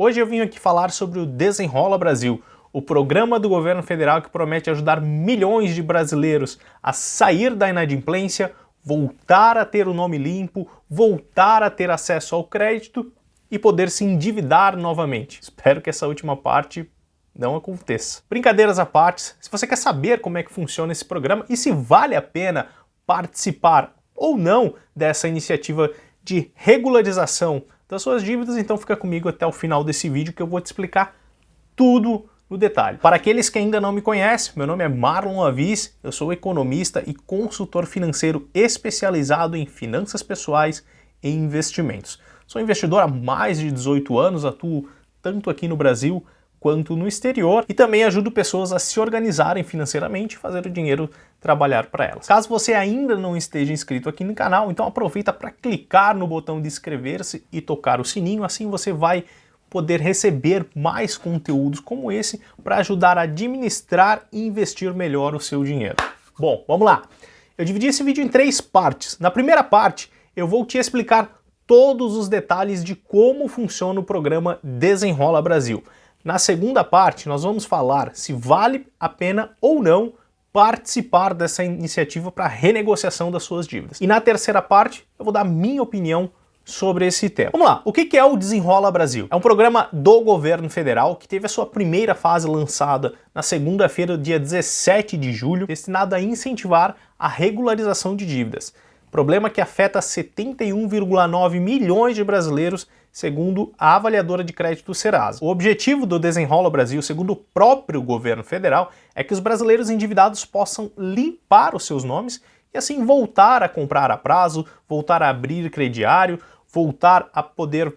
Hoje eu vim aqui falar sobre o Desenrola Brasil, o programa do governo federal que promete ajudar milhões de brasileiros a sair da inadimplência, voltar a ter o nome limpo, voltar a ter acesso ao crédito e poder se endividar novamente. Espero que essa última parte não aconteça. Brincadeiras à parte, se você quer saber como é que funciona esse programa e se vale a pena participar ou não dessa iniciativa de regularização das suas dívidas, então fica comigo até o final desse vídeo que eu vou te explicar tudo no detalhe. Para aqueles que ainda não me conhecem, meu nome é Marlon Avis, eu sou economista e consultor financeiro especializado em finanças pessoais e investimentos. Sou investidor há mais de 18 anos, atuo tanto aqui no Brasil quanto no exterior e também ajudo pessoas a se organizarem financeiramente e fazer o dinheiro trabalhar para elas. Caso você ainda não esteja inscrito aqui no canal, então aproveita para clicar no botão de inscrever-se e tocar o sininho, assim você vai poder receber mais conteúdos como esse para ajudar a administrar e investir melhor o seu dinheiro. Bom, vamos lá. Eu dividi esse vídeo em 3 partes. Na primeira parte, eu vou te explicar todos os detalhes de como funciona o programa Desenrola Brasil. Na segunda parte, nós vamos falar se vale a pena ou não participar dessa iniciativa para renegociação das suas dívidas. E na terceira parte, eu vou dar minha opinião sobre esse tema. Vamos lá, o que é o Desenrola Brasil? É um programa do governo federal que teve a sua primeira fase lançada na segunda-feira, dia 17 de julho, destinado a incentivar a regularização de dívidas. Problema que afeta 71,9 milhões de brasileiros, segundo a avaliadora de crédito Serasa. O objetivo do Desenrola Brasil, segundo o próprio governo federal, é que os brasileiros endividados possam limpar os seus nomes e assim voltar a comprar a prazo, voltar a abrir crediário, voltar a poder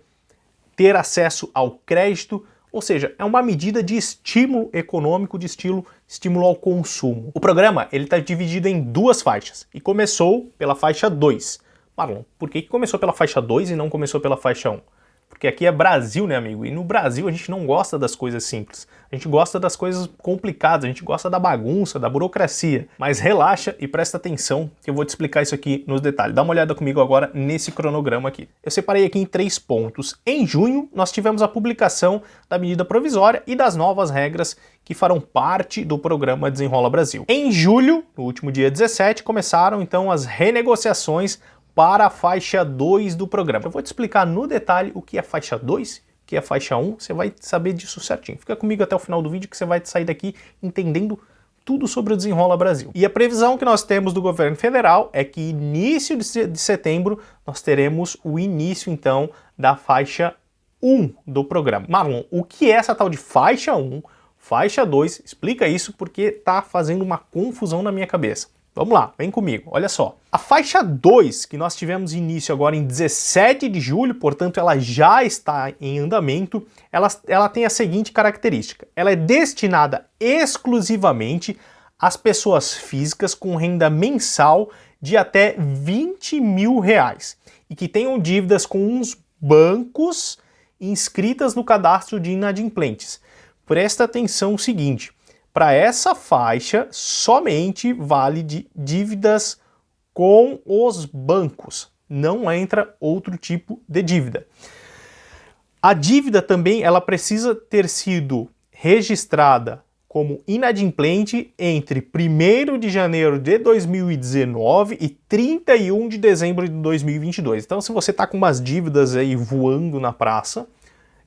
ter acesso ao crédito, ou seja, é uma medida de estímulo econômico, de estímulo ao consumo. O programa está dividido em 2 faixas e começou pela faixa 2. Marlon, por que começou pela faixa 2 e não começou pela faixa 1? Porque aqui é Brasil, né, amigo? E no Brasil a gente não gosta das coisas simples. A gente gosta das coisas complicadas, a gente gosta da bagunça, da burocracia. Mas relaxa e presta atenção que eu vou te explicar isso aqui nos detalhes. Dá uma olhada comigo agora nesse cronograma aqui. Eu separei aqui em 3 pontos. Em junho, nós tivemos a publicação da medida provisória e das novas regras que farão parte do programa Desenrola Brasil. Em julho, no último dia 17, começaram então as renegociações para a faixa 2 do programa. Eu vou te explicar no detalhe o que é faixa 2, o que é faixa 1, você vai saber disso certinho. Fica comigo até o final do vídeo que você vai sair daqui entendendo tudo sobre o Desenrola Brasil. E a previsão que nós temos do governo federal é que início de setembro nós teremos o início então da faixa 1 do programa. Marlon, o que é essa tal de faixa 1, faixa 2? Explica isso porque tá fazendo uma confusão na minha cabeça. Vamos lá, vem comigo, olha só. A faixa 2, que nós tivemos início agora em 17 de julho, portanto ela já está em andamento, ela tem a seguinte característica. Ela é destinada exclusivamente às pessoas físicas com renda mensal de até R$20 mil e que tenham dívidas com uns bancos inscritas no cadastro de inadimplentes. Presta atenção o seguinte. Para essa faixa, somente vale de dívidas com os bancos. Não entra outro tipo de dívida. A dívida também ela precisa ter sido registrada como inadimplente entre 1º de janeiro de 2019 e 31 de dezembro de 2022. Então, se você está com umas dívidas aí voando na praça,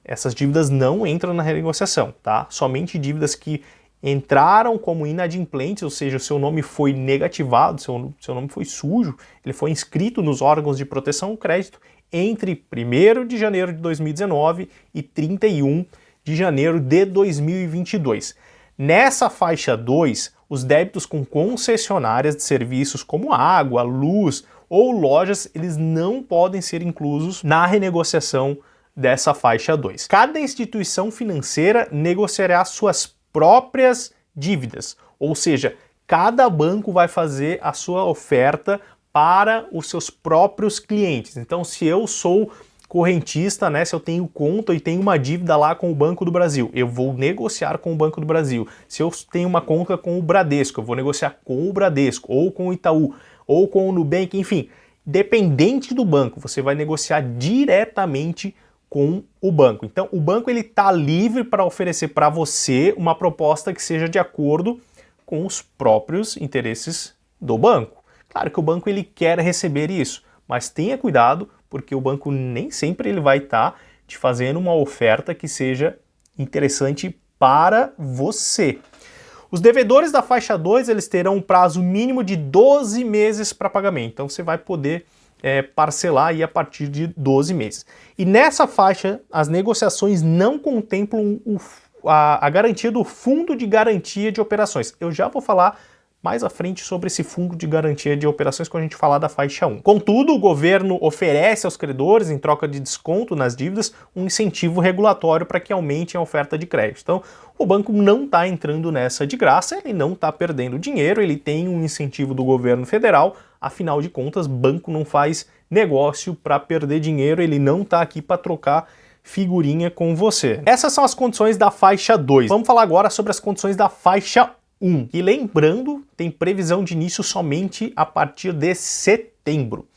essas dívidas não entram na renegociação, tá? Somente dívidas que entraram como inadimplentes, ou seja, o seu nome foi negativado, seu nome foi sujo, ele foi inscrito nos órgãos de proteção ao crédito entre 1º de janeiro de 2019 e 31 de janeiro de 2022. Nessa faixa 2, os débitos com concessionárias de serviços como água, luz ou lojas, eles não podem ser inclusos na renegociação dessa faixa 2. Cada instituição financeira negociará suas próprias dívidas, ou seja, cada banco vai fazer a sua oferta para os seus próprios clientes. Então, se eu sou correntista, né, se eu tenho conta e tenho uma dívida lá com o Banco do Brasil, eu vou negociar com o Banco do Brasil. Se eu tenho uma conta com o Bradesco, eu vou negociar com o Bradesco, ou com o Itaú, ou com o Nubank, enfim, dependente do banco, você vai negociar diretamente com o banco. Então, o banco ele está livre para oferecer para você uma proposta que seja de acordo com os próprios interesses do banco. Claro que o banco ele quer receber isso, mas tenha cuidado, porque o banco nem sempre ele vai estar te fazendo uma oferta que seja interessante para você. Os devedores da faixa 2 eles terão um prazo mínimo de 12 meses para pagamento, então você vai poder parcelar aí a partir de 12 meses. E nessa faixa, as negociações não contemplam a garantia do Fundo de Garantia de Operações. Eu já vou falar mais à frente sobre esse Fundo de Garantia de Operações quando a gente falar da faixa 1. Contudo, o governo oferece aos credores, em troca de desconto nas dívidas, um incentivo regulatório para que aumente a oferta de crédito. Então, o banco não está entrando nessa de graça, ele não está perdendo dinheiro, ele tem um incentivo do governo federal, afinal de contas, banco não faz negócio para perder dinheiro, ele não está aqui para trocar figurinha com você. Essas são as condições da faixa 2. Vamos falar agora sobre as condições da faixa 1. E lembrando, tem previsão de início somente a partir de setembro.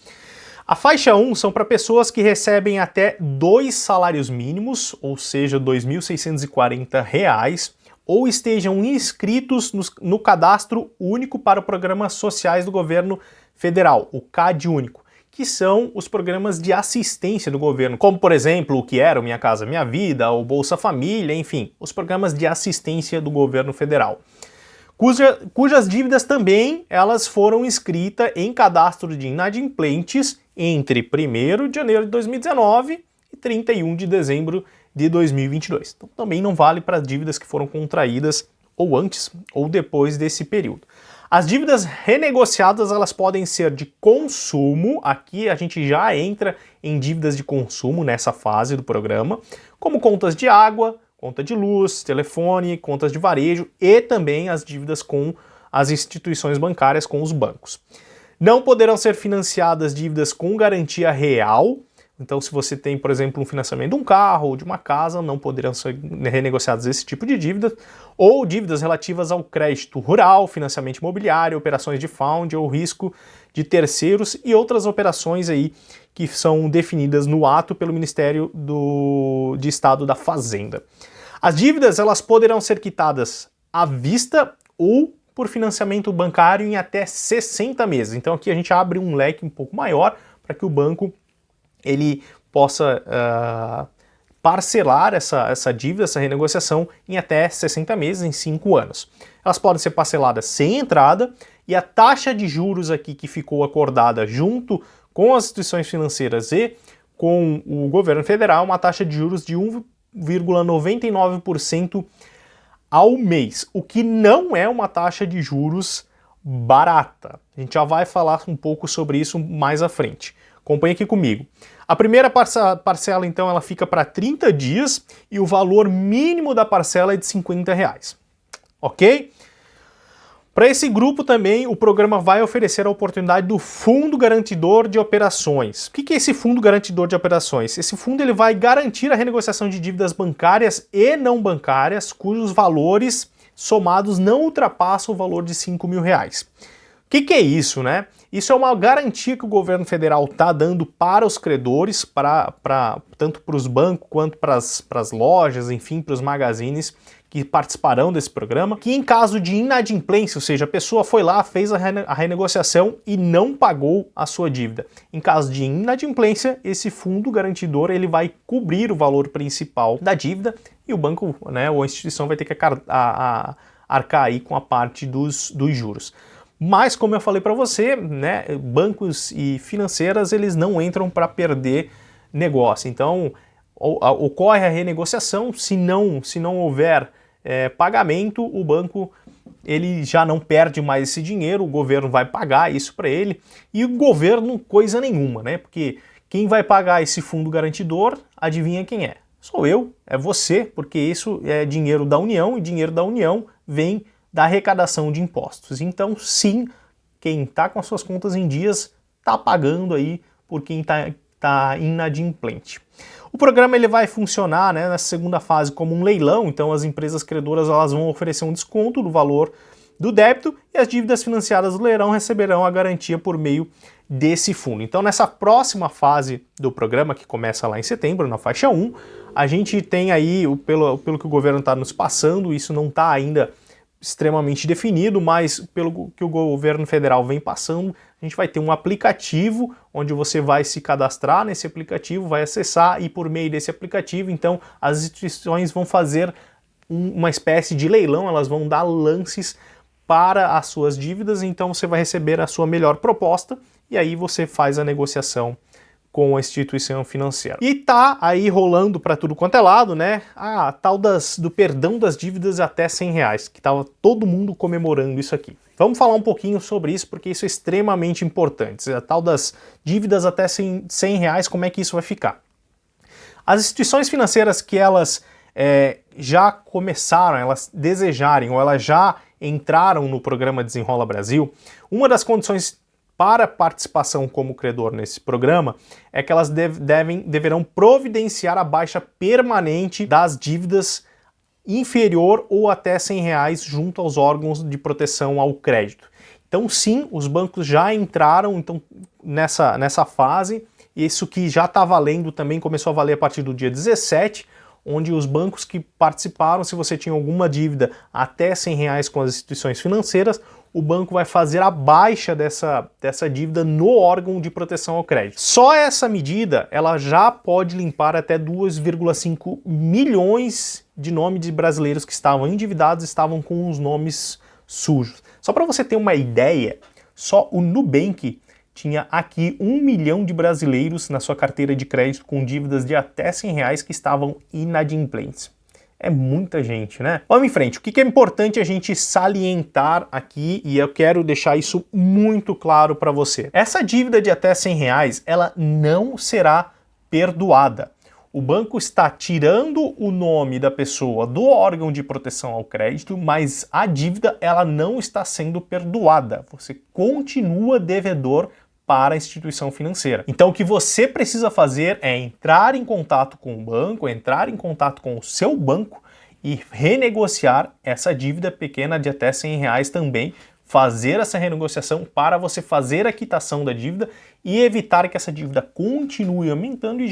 A faixa 1 são para pessoas que recebem até 2 salários mínimos, ou seja, R$ 2.640, ou estejam inscritos no Cadastro Único para Programas Sociais do Governo Federal, o CAD Único, que são os programas de assistência do governo, como por exemplo o Que Era, o Minha Casa Minha Vida, o Bolsa Família, enfim, os programas de assistência do governo federal. Cujas dívidas também elas foram inscritas em cadastro de inadimplentes entre 1º de janeiro de 2019 e 31 de dezembro de 2022. Então também não vale para dívidas que foram contraídas ou antes ou depois desse período. As dívidas renegociadas elas podem ser de consumo, aqui a gente já entra em dívidas de consumo nessa fase do programa, como contas de água, conta de luz, telefone, contas de varejo e também as dívidas com as instituições bancárias, com os bancos. Não poderão ser financiadas dívidas com garantia real. Então, se você tem, por exemplo, um financiamento de um carro ou de uma casa, não poderão ser renegociados esse tipo de dívida, ou dívidas relativas ao crédito rural, financiamento imobiliário, operações de fund ou risco de terceiros e outras operações aí que são definidas no ato pelo Ministério de Estado da Fazenda. As dívidas elas poderão ser quitadas à vista ou por financiamento bancário em até 60 meses. Então aqui a gente abre um leque um pouco maior para que o banco ele possa parcelar essa dívida, essa renegociação em até 60 meses, em 5 anos. Elas podem ser parceladas sem entrada e a taxa de juros aqui que ficou acordada junto com as instituições financeiras e com o governo federal, uma taxa de juros de 1,99% ao mês, o que não é uma taxa de juros barata. A gente já vai falar um pouco sobre isso mais à frente. Acompanhe aqui comigo. A primeira parcela, então, ela fica para 30 dias e o valor mínimo da parcela é de R$ 50. Ok? Para esse grupo também, o programa vai oferecer a oportunidade do Fundo Garantidor de Operações. O que é esse Fundo Garantidor de Operações? Esse fundo ele vai garantir a renegociação de dívidas bancárias e não bancárias, cujos valores somados não ultrapassam o valor de R$ 5.000. O que é isso, né? Isso é uma garantia que o governo federal está dando para os credores, tanto para os bancos quanto para as lojas, enfim, para os magazines que participarão desse programa, que em caso de inadimplência, ou seja, a pessoa foi lá, fez a renegociação e não pagou a sua dívida. Em caso de inadimplência, esse fundo garantidor ele vai cobrir o valor principal da dívida e o banco, né, ou a instituição vai ter que arcar aí com a parte dos juros. Mas, como eu falei para você, né, bancos e financeiras eles não entram para perder negócio. Então, ocorre a renegociação, se não houver pagamento, o banco ele já não perde mais esse dinheiro, o governo vai pagar isso para ele, e o governo coisa nenhuma, né? Porque quem vai pagar esse fundo garantidor, adivinha quem é? Sou eu, é você, porque isso é dinheiro da União, e dinheiro da União vem da arrecadação de impostos. Então, sim, quem está com as suas contas em dias está pagando aí por quem está inadimplente. O programa ele vai funcionar, né, nessa segunda fase como um leilão, então as empresas credoras elas vão oferecer um desconto do valor do débito e as dívidas financiadas do leilão receberão a garantia por meio desse fundo. Então, nessa próxima fase do programa, que começa lá em setembro, na faixa 1, a gente tem aí, pelo que o governo está nos passando, isso não está ainda extremamente definido, mas pelo que o governo federal vem passando, a gente vai ter um aplicativo onde você vai se cadastrar nesse aplicativo, vai acessar e por meio desse aplicativo, então as instituições vão fazer uma espécie de leilão, elas vão dar lances para as suas dívidas, então você vai receber a sua melhor proposta e aí você faz a negociação com a instituição financeira. E tá aí rolando para tudo quanto é lado, né? A tal do perdão das dívidas até R$100, que tava todo mundo comemorando isso aqui. Vamos falar um pouquinho sobre isso, porque isso é extremamente importante. A tal das dívidas até R$100, como é que isso vai ficar? As instituições financeiras que elas já começaram, elas desejarem ou elas já entraram no programa Desenrola Brasil, uma das condições para participação como credor nesse programa é que elas deverão providenciar a baixa permanente das dívidas inferior ou até R$100 junto aos órgãos de proteção ao crédito. Então sim, os bancos já entraram então, nessa fase, isso que já está valendo também começou a valer a partir do dia 17, onde os bancos que participaram, se você tinha alguma dívida até R$100 com as instituições financeiras, o banco vai fazer a baixa dessa dívida no órgão de proteção ao crédito. Só essa medida, ela já pode limpar até 2,5 milhões de nomes de brasileiros que estavam endividados, estavam com os nomes sujos. Só para você ter uma ideia, só o Nubank tinha aqui 1 milhão de brasileiros na sua carteira de crédito com dívidas de até R$100 que estavam inadimplentes. É muita gente, né? Vamos em frente. O que é importante a gente salientar aqui, e eu quero deixar isso muito claro para você. Essa dívida de até R$100, ela não será perdoada. O banco está tirando o nome da pessoa do órgão de proteção ao crédito, mas a dívida ela não está sendo perdoada. Você continua devedor para a instituição financeira. Então o que você precisa fazer é entrar em contato com o banco, entrar em contato com o seu banco e renegociar essa dívida pequena de até R$100 também, fazer essa renegociação para você fazer a quitação da dívida e evitar que essa dívida continue aumentando e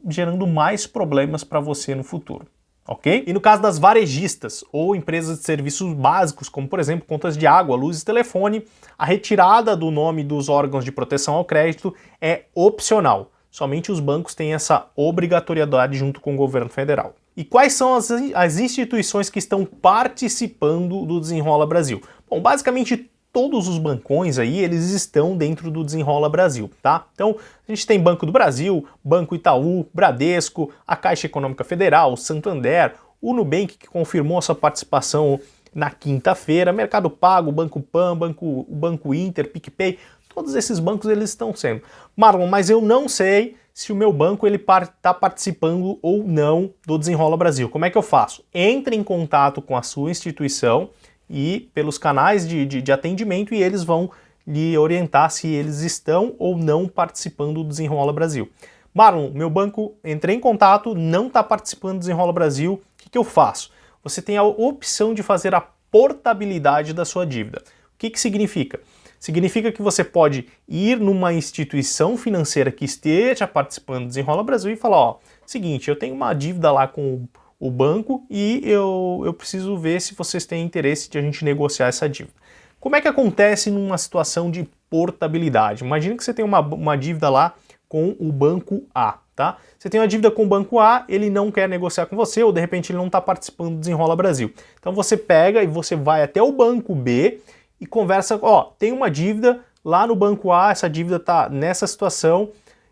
gerando mais problemas para você no futuro. Ok? E no caso das varejistas ou empresas de serviços básicos, como por exemplo contas de água, luz e telefone, a retirada do nome dos órgãos de proteção ao crédito é opcional. Somente os bancos têm essa obrigatoriedade junto com o governo federal. E quais são as instituições que estão participando do Desenrola Brasil? Bom, basicamente todos os bancões aí, eles estão dentro do Desenrola Brasil, tá? Então, a gente tem Banco do Brasil, Banco Itaú, Bradesco, a Caixa Econômica Federal, Santander, o Nubank, que confirmou a sua participação na quinta-feira, Mercado Pago, Banco Pan, o Banco Inter, PicPay, todos esses bancos eles estão sendo. Marlon, mas eu não sei se o meu banco ele está participando ou não do Desenrola Brasil. Como é que eu faço? Entre em contato com a sua instituição e pelos canais de atendimento e eles vão lhe orientar se eles estão ou não participando do Desenrola Brasil. Marlon, meu banco, entrei em contato, não está participando do Desenrola Brasil, o que eu faço? Você tem a opção de fazer a portabilidade da sua dívida. O que significa? Significa que você pode ir numa instituição financeira que esteja participando do Desenrola Brasil e falar, ó, seguinte, eu tenho uma dívida lá com o banco e eu preciso ver se vocês têm interesse de a gente negociar essa dívida. Como é que acontece numa situação de portabilidade? Imagina que você tem uma dívida lá com o banco A, tá? Você tem uma dívida com o banco A, ele não quer negociar com você ou de repente ele não está participando do Desenrola Brasil. Então você pega e você vai até o banco B e conversa, ó, tem uma dívida lá no banco A, essa dívida está nessa situação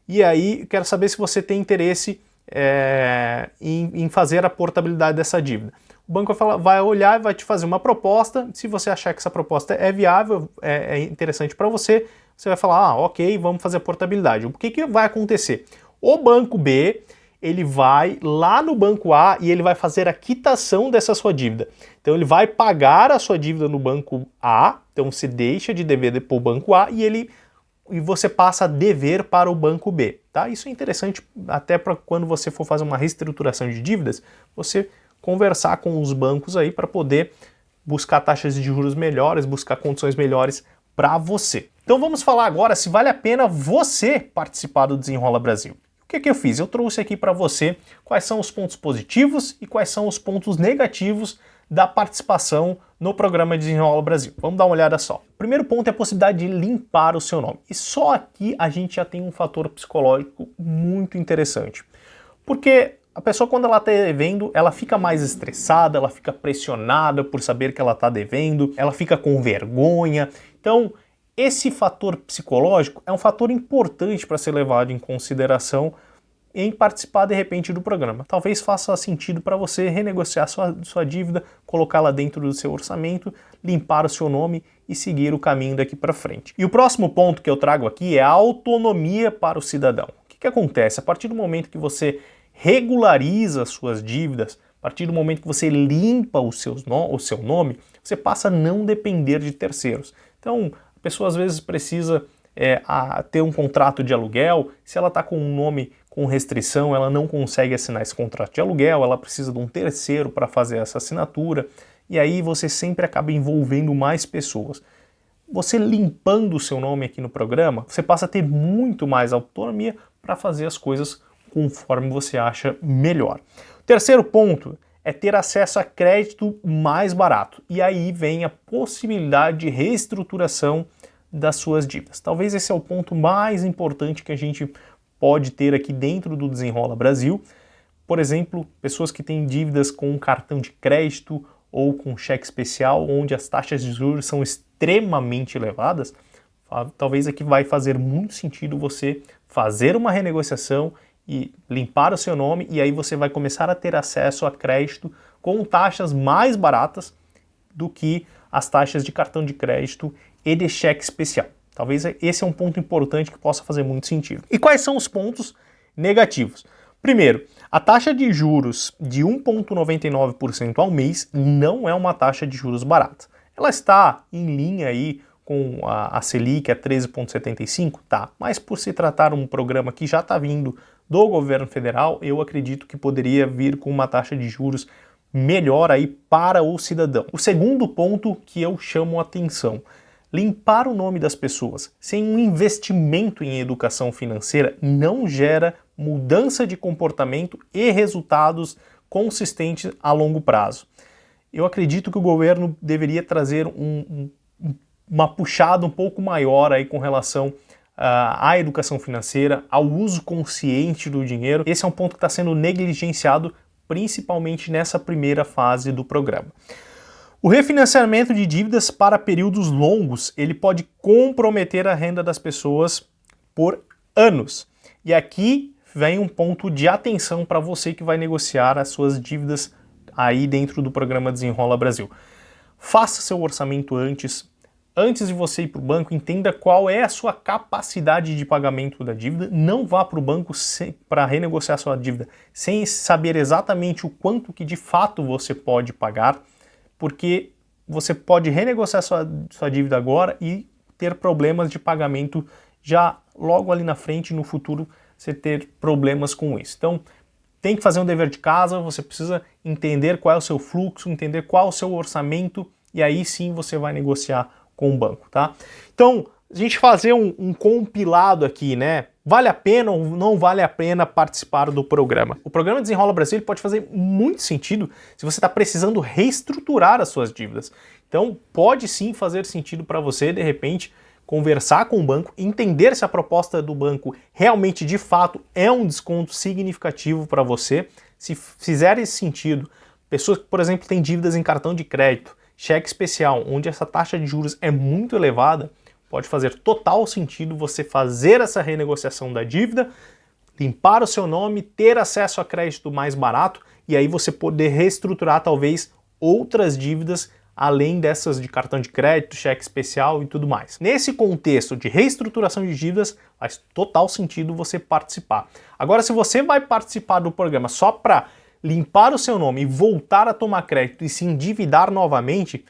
e aí eu quero saber se você tem interesse em fazer a portabilidade dessa dívida. O banco vai olhar e vai te fazer uma proposta, se você achar que essa proposta é viável, é interessante para você, você vai falar, ok, vamos fazer a portabilidade. O que vai acontecer? O banco B, ele vai lá no banco A e ele vai fazer a quitação dessa sua dívida. Então ele vai pagar a sua dívida no banco A, então você deixa de dever para o banco A e você passa a dever para o banco B, tá? Isso é interessante até para quando você for fazer uma reestruturação de dívidas, você conversar com os bancos aí para poder buscar taxas de juros melhores, buscar condições melhores para você. Então vamos falar agora se vale a pena você participar do Desenrola Brasil. O que eu fiz? Eu trouxe aqui para você quais são os pontos positivos e quais são os pontos negativos da participação no programa Desenrola Brasil. Vamos dar uma olhada só. O primeiro ponto é a possibilidade de limpar o seu nome. E só aqui a gente já tem um fator psicológico muito interessante. Porque a pessoa, quando ela está devendo, ela fica mais estressada, ela fica pressionada por saber que ela está devendo, ela fica com vergonha. Então, esse fator psicológico é um fator importante para ser levado em consideração em participar de repente do programa. Talvez faça sentido para você renegociar sua dívida, colocá-la dentro do seu orçamento, limpar o seu nome e seguir o caminho daqui para frente. E o próximo ponto que eu trago aqui é a autonomia para o cidadão. O que acontece? A partir do momento que você regulariza as suas dívidas, a partir do momento que você limpa o seu nome, você passa a não depender de terceiros. Então, a pessoa às vezes precisa ter um contrato de aluguel. Se ela está com um nome com restrição, ela não consegue assinar esse contrato de aluguel, ela precisa de um terceiro para fazer essa assinatura, e aí você sempre acaba envolvendo mais pessoas. Você limpando o seu nome aqui no programa, você passa a ter muito mais autonomia para fazer as coisas conforme você acha melhor. O terceiro ponto é ter acesso a crédito mais barato, e aí vem a possibilidade de reestruturação das suas dívidas. Talvez esse é o ponto mais importante que a gente pode ter aqui dentro do Desenrola Brasil. Por exemplo, pessoas que têm dívidas com um cartão de crédito ou com cheque especial, onde as taxas de juros são extremamente elevadas, talvez aqui vai fazer muito sentido você fazer uma renegociação e limpar o seu nome, e aí você vai começar a ter acesso a crédito com taxas mais baratas do que as taxas de cartão de crédito e de cheque especial. Talvez esse é um ponto importante que possa fazer muito sentido. E quais são os pontos negativos? Primeiro, a taxa de juros de 1,99% ao mês não é uma taxa de juros barata. Ela está em linha aí com a Selic a 13,75%, tá, mas por se tratar um programa que já está vindo do governo federal, eu acredito que poderia vir com uma taxa de juros melhor aí para o cidadão. O segundo ponto que eu chamo a atenção: limpar o nome das pessoas sem um investimento em educação financeira não gera mudança de comportamento e resultados consistentes a longo prazo. Eu acredito que o governo deveria trazer uma puxada um pouco maior aí com relação à educação financeira, ao uso consciente do dinheiro. Esse é um ponto que está sendo negligenciado, principalmente nessa primeira fase do programa. O refinanciamento de dívidas para períodos longos, ele pode comprometer a renda das pessoas por anos. E aqui vem um ponto de atenção para você que vai negociar as suas dívidas aí dentro do programa Desenrola Brasil. Faça seu orçamento antes de você ir para o banco, entenda qual é a sua capacidade de pagamento da dívida. Não vá para o banco para renegociar sua dívida sem saber exatamente o quanto que de fato você pode pagar, porque você pode renegociar sua dívida agora e ter problemas de pagamento já logo ali na frente, no futuro, você ter problemas com isso. Então, tem que fazer um dever de casa, você precisa entender qual é o seu fluxo, entender qual é o seu orçamento, e aí sim você vai negociar com o banco, tá? Então, a gente fazer um compilado aqui, né? Vale a pena ou não vale a pena participar do programa? O programa Desenrola Brasil pode fazer muito sentido se você está precisando reestruturar as suas dívidas. Então, pode sim fazer sentido para você, de repente, conversar com o banco, entender se a proposta do banco realmente, de fato, é um desconto significativo para você. Se fizer esse sentido, pessoas que, por exemplo, têm dívidas em cartão de crédito, cheque especial, onde essa taxa de juros é muito elevada, pode fazer total sentido você fazer essa renegociação da dívida, limpar o seu nome, ter acesso a crédito mais barato e aí você poder reestruturar talvez outras dívidas além dessas de cartão de crédito, cheque especial e tudo mais. Nesse contexto de reestruturação de dívidas, faz total sentido você participar. Agora, se você vai participar do programa só para limpar o seu nome e voltar a tomar crédito e se endividar novamente,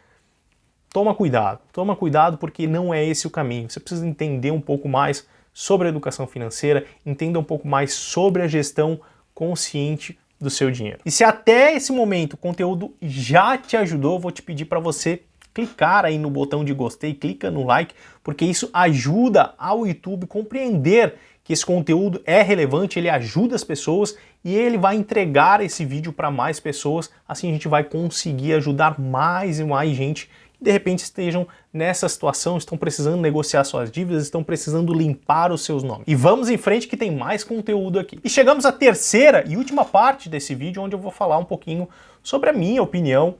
toma cuidado porque não é esse o caminho. Você precisa entender um pouco mais sobre a educação financeira, entenda um pouco mais sobre a gestão consciente do seu dinheiro. E se até esse momento o conteúdo já te ajudou, vou te pedir para você clicar aí no botão de gostei, clica no like, porque isso ajuda ao YouTube compreender que esse conteúdo é relevante, ele ajuda as pessoas e ele vai entregar esse vídeo para mais pessoas, assim a gente vai conseguir ajudar mais e mais gente que de repente estejam nessa situação, estão precisando negociar suas dívidas, estão precisando limpar os seus nomes. E vamos em frente que tem mais conteúdo aqui. E chegamos à terceira e última parte desse vídeo, onde eu vou falar um pouquinho sobre a minha opinião,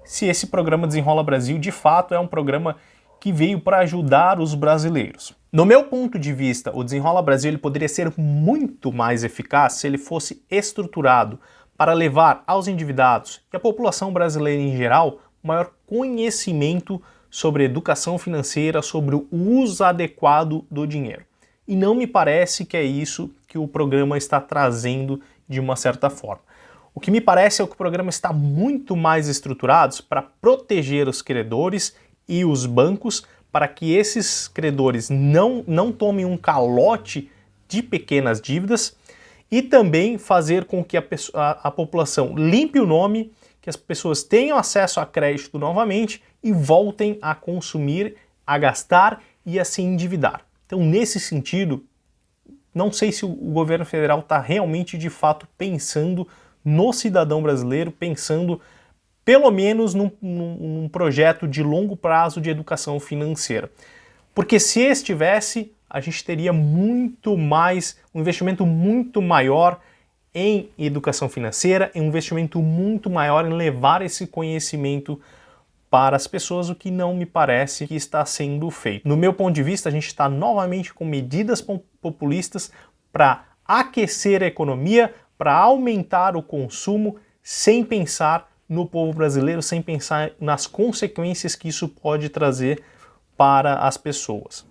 se esse programa Desenrola Brasil de fato é um programa que veio para ajudar os brasileiros. No meu ponto de vista, o Desenrola Brasil ele poderia ser muito mais eficaz se ele fosse estruturado para levar aos endividados e à população brasileira em geral maior conhecimento sobre educação financeira, sobre o uso adequado do dinheiro. E não me parece que é isso que o programa está trazendo de uma certa forma. O que me parece é que o programa está muito mais estruturado para proteger os credores e os bancos, para que esses credores não tomem um calote de pequenas dívidas e também fazer com que a população limpe o nome, que as pessoas tenham acesso a crédito novamente e voltem a consumir, a gastar e a se endividar. Então, nesse sentido, não sei se o governo federal está realmente, de fato, pensando no cidadão brasileiro, pensando pelo menos num projeto de longo prazo de educação financeira. Porque se estivesse, a gente teria muito mais, um investimento muito maior em educação financeira, um investimento muito maior em levar esse conhecimento para as pessoas, o que não me parece que está sendo feito. No meu ponto de vista, a gente está novamente com medidas populistas para aquecer a economia, para aumentar o consumo, sem pensar no povo brasileiro, sem pensar nas consequências que isso pode trazer para as pessoas.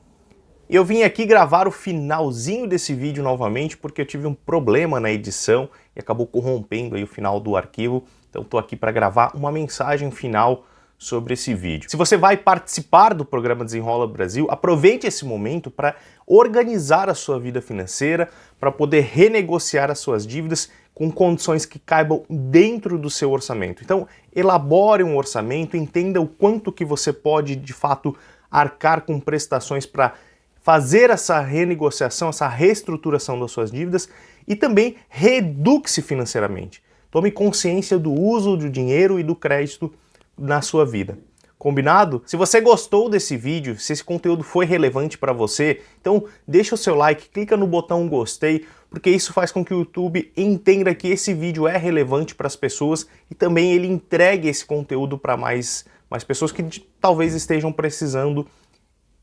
Eu vim aqui gravar o finalzinho desse vídeo novamente porque eu tive um problema na edição e acabou corrompendo aí o final do arquivo. Então estou aqui para gravar uma mensagem final sobre esse vídeo. Se você vai participar do programa Desenrola Brasil, aproveite esse momento para organizar a sua vida financeira, para poder renegociar as suas dívidas com condições que caibam dentro do seu orçamento. Então, elabore um orçamento, entenda o quanto que você pode, de fato, arcar com prestações para fazer essa renegociação, essa reestruturação das suas dívidas e também reeduque-se financeiramente. Tome consciência do uso do dinheiro e do crédito na sua vida. Combinado? Se você gostou desse vídeo, se esse conteúdo foi relevante para você, então deixa o seu like, clica no botão gostei, porque isso faz com que o YouTube entenda que esse vídeo é relevante para as pessoas e também ele entregue esse conteúdo para mais pessoas que talvez estejam precisando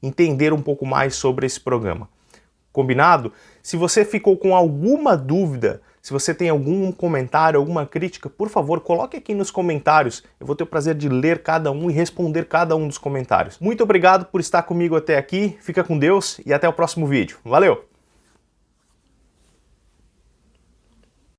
entender um pouco mais sobre esse programa. Combinado? Se você ficou com alguma dúvida, se você tem algum comentário, alguma crítica, por favor, coloque aqui nos comentários. Eu vou ter o prazer de ler cada um e responder cada um dos comentários. Muito obrigado por estar comigo até aqui, fica com Deus e até o próximo vídeo. Valeu!